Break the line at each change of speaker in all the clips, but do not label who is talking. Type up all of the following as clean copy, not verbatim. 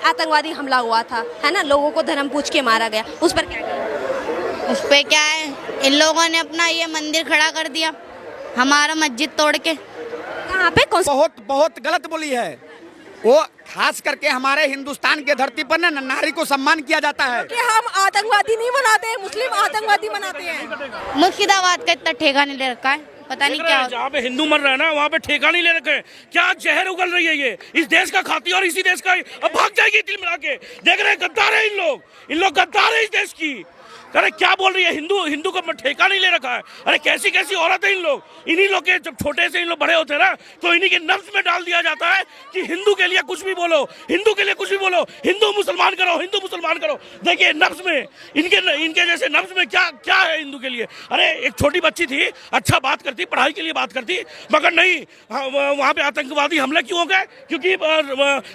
आतंकवादी हमला हुआ था, है ना, लोगों को धर्म पूछ के मारा गया, उस पर क्या कहेंगे?
उस पे क्या है, इन लोगों ने अपना ये मंदिर खड़ा कर दिया, हमारा मस्जिद तोड़ के।
कहाँ पे कौन
बहुत बहुत गलत बोली है वो। खास करके हमारे हिंदुस्तान के धरती पर ना नारी को सम्मान किया जाता है
कि हम आतंकवादी नहीं बनाते हैं, मुस्लिम आतंकवादी बनाते हैं।
मुर्शिदाबाद का इतना ठेका नहीं ले रखा है, पता नहीं क्या।
जहाँ पे हिंदू मर रहा है ना वहाँ पे ठेका नहीं ले रखे हैं। क्या जहर उगल रही है ये, इस देश का खाती और इसी देश का अब भाग जाएगी दिल मिला के। देख रहे हैं गद्दार है इन लोग गद्दार है इस देश की। अरे क्या बोल रही है, हिंदू को ठेका नहीं ले रखा है। अरे कैसी कैसी औरत है इन लोग, इन्हीं लोग के जब छोटे से इन लोग बड़े होते हैं ना तो इन्हीं के नफ्स में डाल दिया जाता है कि हिंदू के लिए कुछ भी बोलो, हिंदू के लिए कुछ भी बोलो, हिंदू मुसलमान करो, हिंदू मुसलमान करो। देखिए नफ्स में इनके जैसे नफ्स में क्या क्या है हिंदू के लिए। अरे एक छोटी बच्ची थी, अच्छा बात करती, पढ़ाई के लिए बात करती, मगर नहीं, वहाँ पे आतंकवादी हमले क्यों हो गए? क्योंकि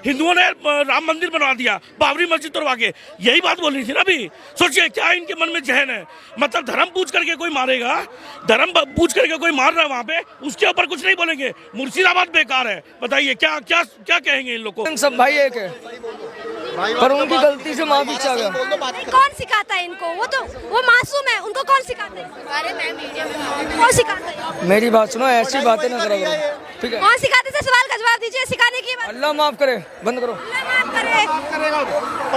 हिंदुओं ने राम मंदिर बनवा दिया, बाबरी मस्जिद तोड़वा के। यही बात बोल रही थी ना अभी। सोचिए क्या इनके मन में जहन है। मतलब धर्म पूछ करके कोई मारेगा, धर्म पूछ करके कोई मार रहा है वहाँ पे, उसके ऊपर कुछ नहीं बोलेंगे। मुर्शिदाबाद बेकार है। बताइए क्या क्या क्या कहेंगे इन लोग को?
सब भाई एक है, पर उनकी गलती से माफी चाह गया।
कौन सिखाता है इनको? वो मासूम है, उनको कौन सिखाता है? कौन सिखाता है?
मेरी बात सुनो, ऐसी बातें ना करो, ठीक है?
कौन सिखाते थे? सवाल का जवाब दीजिए। सिखाने की बात
अल्लाह माफ करे, बंद करो।
माफ करे।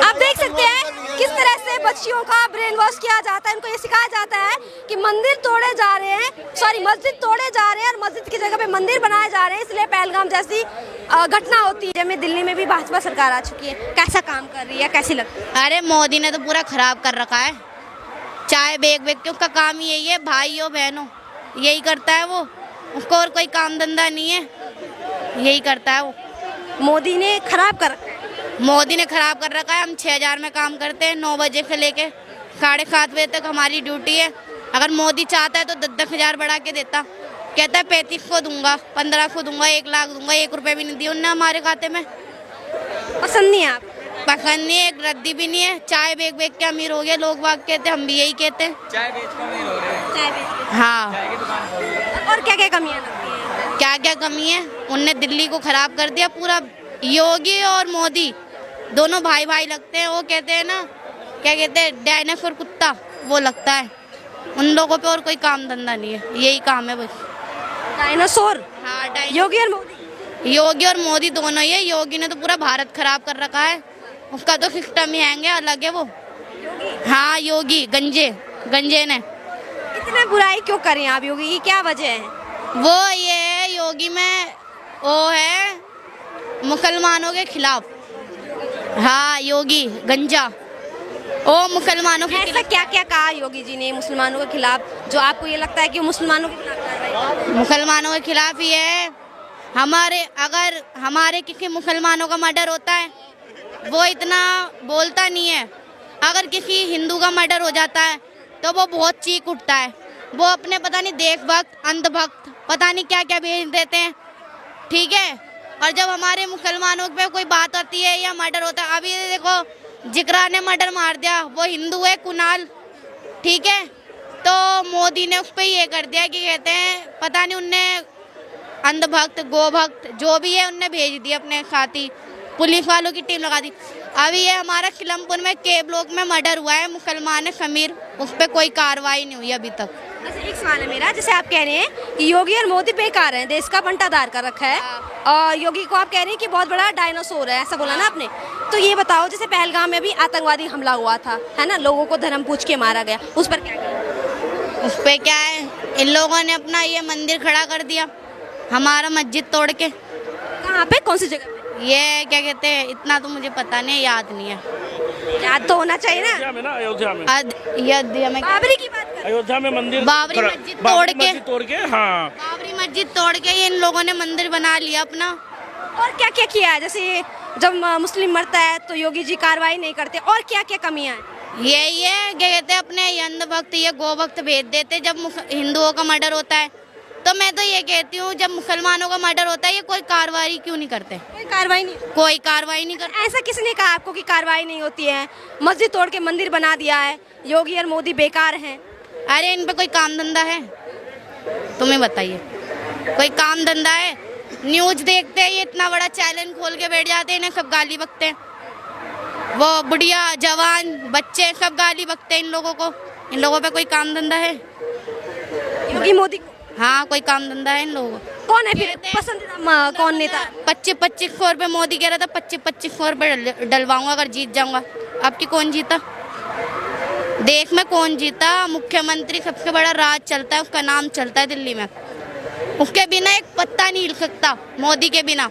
आप देख सकते हैं किस तरह से बच्चियों का ब्रेन वॉश किया जाता है। इनको ये सिखाया जाता है कि मंदिर तोड़े जा रहे हैं, मस्जिद तोड़े जा रहे हैं और मस्जिद की जगह पे मंदिर बनाए जा रहे हैं, इसलिए पहलगाम जैसी घटना होती है। जब दिल्ली में भी भाजपा सरकार आ चुकी है, कैसा काम कर रही है, कैसी लगती है?
अरे मोदी ने तो पूरा खराब कर रखा है। चाय बेच बेच के उसका काम ही यही है, भाइयों बहनों यही करता है वो, उसको और कोई काम धंधा नहीं है, यही करता है वो।
मोदी ने खराब कर रखा है।
मोदी ने खराब कर रखा है। हम 6000 में काम करते हैं, 9 बजे से लेके 7:30 बजे तक हमारी ड्यूटी है। अगर मोदी चाहता है तो 10,000 बढ़ा के देता। कहता है 35 को दूंगा, 15 को दूंगा, 1 लाख दूंगा, 1 रुपये भी नहीं दिए उनने हमारे खाते में।
पसंद नहीं है आप?
पसंद नहीं है, एक रद्दी भी नहीं है। चाय बेच बेच के अमीर हो गए लोग बाग कहते, हम भी यही कहते हैं।
चाय बेच के अमीर हो रहे हैं।
चाय बेच
हाँ,
और क्या क्या कमियां लगती हैं?
क्या क्या कमी है? उनने दिल्ली को खराब कर दिया पूरा। योगी और मोदी दोनों भाई भाई लगते हैं। वो कहते हैं ना, क्या कहते हैं, डायनासोर कुत्ता, वो लगता है। उन लोगों पे और कोई काम धंधा नहीं है, यही काम है बस।
डायनासोर?
हाँ,
योगी और मोदी?
योगी और मोदी दोनों ही है। योगी ने तो पूरा भारत खराब कर रखा है, उसका तो सिस्टम ही हैंगे अलग है वो। हाँ योगी गंजे ने।
इतने बुराई क्यों करें आप योगी की, क्या वजह है?
वो ये है, योगी में वो है मुसलमानों के खिलाफ। हाँ योगी गंजा, ओ मुसलमानों के
ऐसा क्या क्या कहा योगी जी ने मुसलमानों के खिलाफ, जो आपको ये लगता है कि मुसलमानों के खिलाफ कर रहे हैं?
मुसलमानों के खिलाफ ही है। अगर हमारे किसी मुसलमानों का मर्डर होता है वो इतना बोलता नहीं है। अगर किसी हिंदू का मर्डर हो जाता है तो वो बहुत चीख उठता है। वो अपने पता नहीं देशभक्त, अंधभक्त, पता नहीं क्या क्या भेज देते हैं, ठीक है। और जब हमारे मुसलमानों पे कोई बात आती है या मर्डर होता है, अभी देखो जिक्रा ने मर्डर मार दिया, वो हिंदू है, कुणाल, ठीक है। तो मोदी ने उस पर ये कर दिया कि कहते हैं पता नहीं, उनने अंधभक्त गोभक्त जो भी है उनने भेज दिया अपने साथी, पुलिस वालों की टीम लगा दी। अभी ये हमारा किलमपुर में के ब्लॉक में मर्डर हुआ है, मुसलमान है समीर, उस पर कोई कार्रवाई नहीं हुई अभी तक।
अच्छा एक सवाल है मेरा, जैसे आप कह रहे हैं कि योगी और मोदी बेकार हैं, देश का बंटाधार कर रखा है, और योगी को आप कह रहे हैं कि बहुत बड़ा डायनासोर है, ऐसा बोला ना आपने। तो ये बताओ, जैसे पहलगाम में भी आतंकवादी हमला हुआ था, है ना, लोगों को धर्म पूछ के मारा गया, उस पर क्या कहेंगे?
उस पर क्या है, इन लोगों ने अपना ये मंदिर खड़ा कर दिया, हमारा मस्जिद तोड़ के।
कहाँ पे, कौन सी जगह पे?
ये क्या कहते हैं, इतना तो मुझे पता नहीं, याद नहीं है।
याद तो होना चाहिए ना।
अयोध्या में
बाबरी की बात कर।
अयोध्या में मंदिर,
बाबरी मस्जिद तोड़ के,
हाँ
बाबरी मस्जिद तोड़ के इन लोगों ने मंदिर बना लिया अपना।
और क्या क्या किया है? जैसे जब मुस्लिम मरता है तो योगी जी कार्रवाई नहीं करते, और क्या क्या कमियां हैं?
यही है, क्या कहते हैं, अपने अंधभक्त ये गोभक्त भेज देते जब हिंदुओं का मर्डर होता है। तो मैं तो ये कहती हूँ, जब मुसलमानों का मर्डर होता है ये कोई कार्रवाई क्यों नहीं करते?
कोई कार्रवाई नहीं,
कोई कार्रवाई नहीं करते।
ऐसा किसने कहा आपको कि कार्रवाई नहीं होती है? मस्जिद तोड़ के मंदिर बना दिया है, योगी और मोदी बेकार हैं।
अरे इन पे कोई काम धंधा है? तुम्हें बताइए, कोई काम धंधा है? न्यूज देखते हैं, ये इतना बड़ा चैलेंज खोल के बैठ जाते हैं, इन्हें सब गाली बकते हैं। वो बुढ़िया जवान बच्चे सब गाली बकते हैं इन लोगों को। इन लोगों पे कोई काम धंधा है?
योगी मोदी को
हाँ, कोई काम धंधा है इन लोगों को?
कौन है फिर पसंदीदा कौन नेता?
25-25 रुपए मोदी कह रहा था 25-25 रुपए डलवाऊंगा अगर जीत जाऊंगा। आपकी कौन जीता? देश में कौन जीता? मुख्यमंत्री सबसे बड़ा राज चलता है, उसका नाम चलता है दिल्ली में। उसके बिना एक पत्ता नहीं हिल सकता, मोदी के बिना।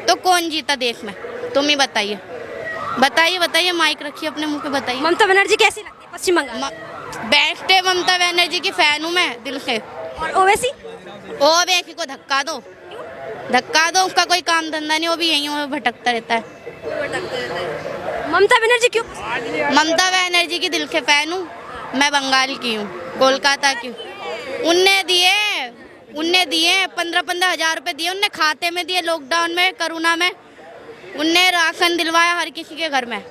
तो कौन जीता देश में? तुम ही बताइए, बताइए बताइए, माइक रखिए अपने मुंह पे, बताइए।
ममता बनर्जी कैसी लगती है पश्चिम बंगाल?
बेस्ट है, ममता बनर्जी की फैन हूँ मैं दिल से।
और ओवैसी?
ओवैसी को धक्का दो, धक्का दो, उसका कोई काम धंधा नहीं, वो भी यहीं भटकता रहता है।
ममता बनर्जी क्यों?
ममता बनर्जी की दिल से फैन हूँ मैं, बंगाल की हूँ, कोलकाता की हूँ। उनने दिए 15-15 हज़ार रुपए दिए, उनने खाते में दिए लॉकडाउन में, कोरोना में। उनने राशन दिलवाया हर किसी के घर में।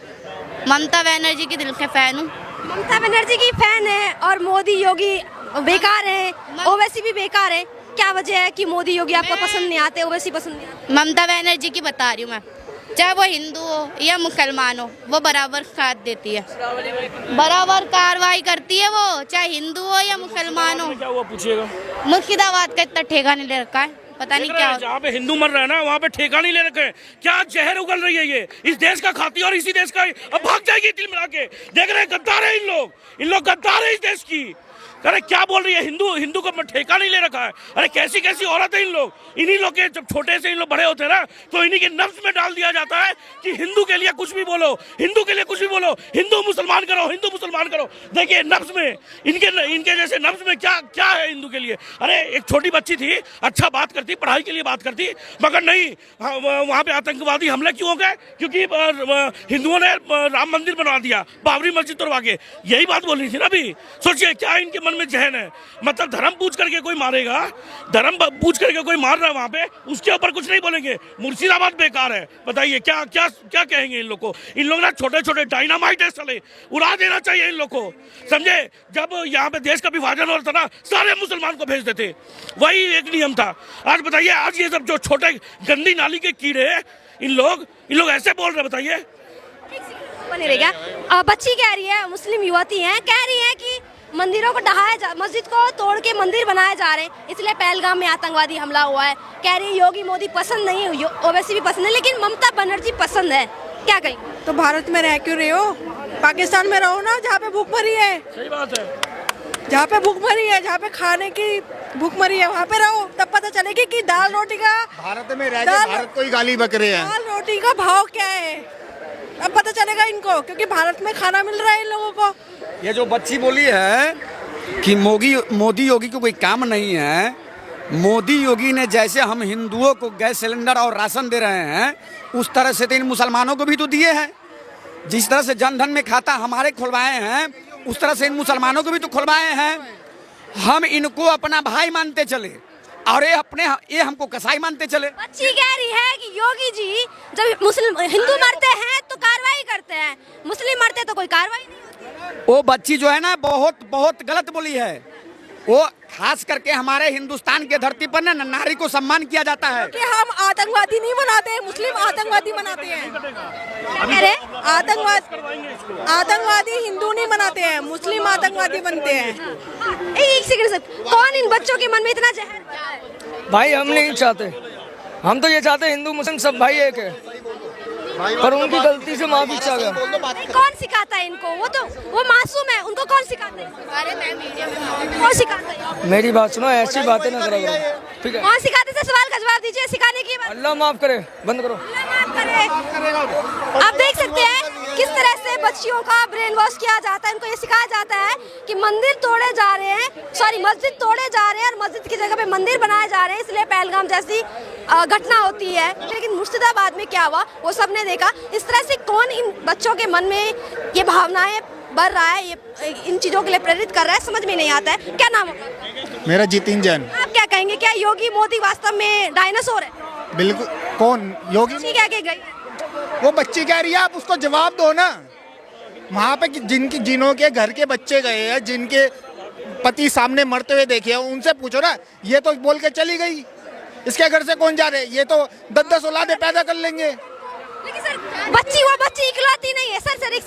ममता बनर्जी की दिल से फैन हूँ।
ममता बनर्जी की फैन है और मोदी योगी बेकार है, ओवैसी भी बेकार है। क्या वजह है कि मोदी योगी आपको पसंद नहीं आते, ओवैसी पसंद नहीं आते?
ममता बनर्जी की बता रही हूँ मैं, चाहे वो हिंदू हो या मुसलमान हो, वो बराबर साथ देती है, बराबर कार्रवाई करती है वो, चाहे हिंदू हो या मुसलमान हो।
क्या हुआ पूछिएगा?
मुर्शिदाबाद का इतना ठेका नहीं ले रखा है, पता नहीं क्या।
जहाँ पे हिंदू मर रहे हैं ना, वहाँ पे ठेका नहीं ले रखे हैं। क्या जहर उगल रही है ये, इस देश का खाती और इसी देश का अब भाग जाएगी तिल मिला के। देख रहे हैं गद्दार है इन लोग गद्दार है इस देश की। अरे क्या बोल रही है, हिंदू को ठेका नहीं ले रखा है। अरे कैसी कैसी औरत है इन लोग। इन्हीं लोग के जब छोटे से इन लोग बड़े होते हैं ना, तो इन्हीं के नफ्स में डाल दिया जाता है कि हिंदू के लिए कुछ भी बोलो, हिंदू के लिए कुछ भी बोलो, हिंदू मुसलमान करो, हिंदू मुसलमान करो। देखिए नफ्स में इनके जैसे नफ्स में क्या है हिंदू के लिए। अरे एक छोटी बच्ची थी, अच्छा बात करती, पढ़ाई के लिए बात करती, मगर नहीं, वहाँ पे आतंकवादी हमले क्यों हो गए? क्योंकि हिंदुओं ने राम मंदिर बनवा दिया, बाबरी मस्जिद तोड़वा के। यही बात बोल रही थी ना अभी। सोचिए क्या इनके मन में जहन है। मतलब धर्म पूछ करके कोई मारेगा, धर्म पूछ करके कोई मार रहा है वहाँ पे, उसके ऊपर कुछ नहीं बोलेंगे। मुर्शिदाबाद बेकार है। बताइए क्या क्या क्या कहेंगे इन लोग को? इन लोग ना छोटे छोटे डायनामाइट है साले, उड़ा देना चाहिए इन लोग को, समझे? जब यहाँ पे देश का विभाजन हो रहा था ना, सारे मुसलमान को भेज देते, वही एक नियम था। आज बताइए, आज ये सब जो छोटे गंदी नाली के कीड़े इन लोग ऐसे बोल रहे, बताइए।
बने रहेगा। बच्ची कह रही है, मुस्लिम युवती है, कह रही है कि मंदिरों को मस्जिद को तोड़ के मंदिर बनाए जा रहे हैं, इसलिए पहलगाम में आतंकवादी हमला हुआ है। कह रही है योगी मोदी पसंद नहीं, ओवैसी भी पसंद है, लेकिन ममता बनर्जी पसंद है। क्या कहें?
तो भारत में रह क्यों रहे हो? पाकिस्तान में रहो ना, जहाँ पे भूख मरी है।
सही बात है।
जहाँ पे भूख मरी है, जहाँ पे खाने की भूख मरी है, वहाँ पे रहो, तब पता चलेगी कि दाल रोटी का,
भारत में रह भारत को ही गाली बक रहे हैं।
दाल रोटी का भाव क्या है, अब पता चलेगा इनको, क्योंकि भारत में खाना मिल रहा है इन लोगों को।
ये जो बच्ची बोली है कि मोदी योगी को कोई काम नहीं है, मोदी योगी ने जैसे हम हिंदुओं को गैस सिलेंडर और राशन दे रहे हैं, उस तरह से तो इन मुसलमानों को भी तो दिए हैं। जिस तरह से जनधन में खाता हमारे खुलवाए हैं, उस तरह से इन मुसलमानों को भी तो खुलवाए हैं। हम इनको अपना भाई मानते चले और ये हमको कसाई मानते चले।
बच्ची कह रही है कि योगी जी जब हिंदू मरते हैं तो कार्रवाई करते हैं, मुस्लिम मरते तो कोई कार्रवाई नहीं होती।
वो बच्ची जो है ना, बहुत गलत बोली है। वो खास करके हमारे हिंदुस्तान के धरती पर ना नारी को सम्मान किया जाता है।
कि हम आतंकवादी नहीं मनाते हैं, मुस्लिम आतंकवादी मनाते हैं। आतंकवादी हिंदू नहीं मनाते हैं, मुस्लिम आतंकवादी बनते हैं।
एक सेकंड सर, कौन इन बच्चों के मन में इतना जहर भरा है?
भाई हम नहीं चाहते, हम तो ये चाहते हिंदू मुस्लिम सब भाई एक है, पर उनकी गलती से माफी चाहेगा।
कौन सिखाता है इनको? वो मासूम है, उनको कौन सिखाता है? कौन सिखाता है?
मेरी बात सुनो, ऐसी बातें ना करो, ठीक है?
कौन सिखाते थे? सवाल का जवाब दीजिए। सिखाने की बात
अल्लाह माफ करे, बंद करो।
आप देख सकते हैं किस तरह से बच्चियों का ब्रेन वॉश किया जाता है। उनको ये सिखाया जाता है कि मंदिर तोड़े जा रहे हैं, मस्जिद तोड़े जा रहे हैं और मस्जिद की जगह पे मंदिर बनाए जा रहे हैं, इसलिए पहलगाम जैसी घटना होती है। लेकिन मुर्शिदाबाद में क्या हुआ वो सबने देखा। इस तरह से कौन इन बच्चों के मन में ये भावनाएं भर रहा है, ये इन चीजों के लिए प्रेरित कर रहा है, समझ में नहीं आता है। क्या नाम है?
मेरा जितिन जैन।
आप क्या कहेंगे, क्या योगी मोदी वास्तव में डायनासोर है?
बिल्कुल। कौन योगी?
क्या कह गई?
वो बच्ची कह रही है, आप उसको जवाब दो ना। वहाँ पे जिनों के घर के बच्चे गए हैं, जिनके पति सामने मरते हुए देखे हैं, उनसे पूछो ना। ये तो बोल के चली गई, इसके घर से कौन जा रहे? ये तो 10-10 औलादे पैदा कर लेंगे।
लेकिन सर, बच्ची